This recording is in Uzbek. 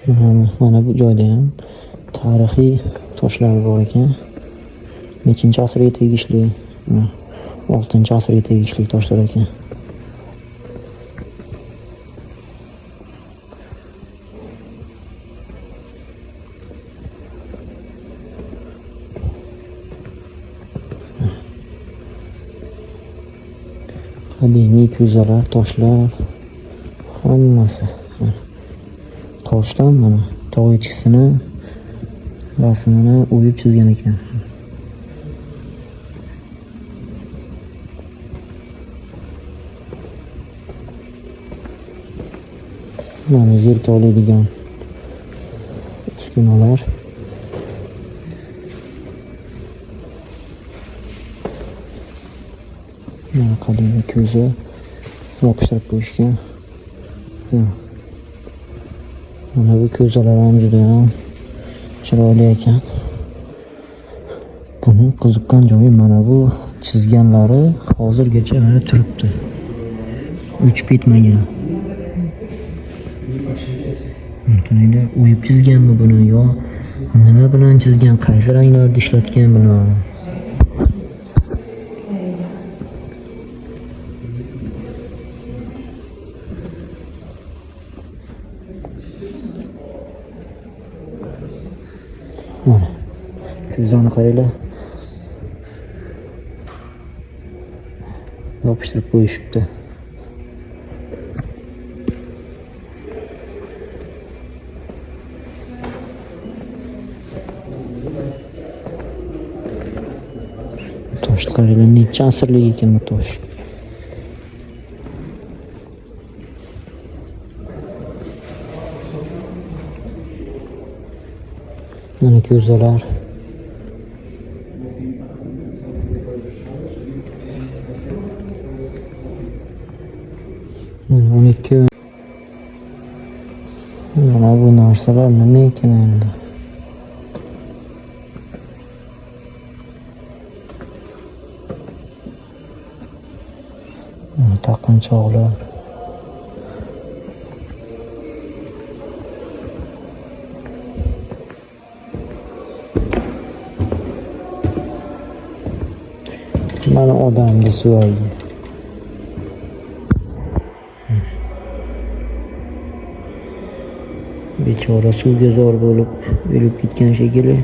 Mana bu joyda ham tarixiy toshlar bor ekan. Nechinchi asrga tegishli? 6-asrga tegishli toshlar ekan. Qadimiy ko'zalar, toshlar hammasi. Toshdan mana tog' echkisini rasmini o'yib chizgan ekan. Mana yerga oladigan uskunalar. Mana qadimiy ko'za yopishtirib qo'yishgan. Mana bu ko'zalar ham juda ham chiroyli ekan. Buni qiziqqan joyi mana bu chizganlari hozirgacha mana turibdi. O'chib ketmagan. Qanday o'yib chizganmi buni yo nima bilan chizgan, qaysi ranglarni ishlatgan bilmadim. Mana ko'zani qaranglar. Yopishtirib qo'yishibdi. Toshni qaranglar, necha asrlik ekan bu tosh. Mana ko'zalar. Mana 12. Mana bu narsalar nima ekan endi? Mana taqinchoqlar. Mana odamni suvaydi. Bechora suvga zor bo'lib o'lib ketgan shekilli.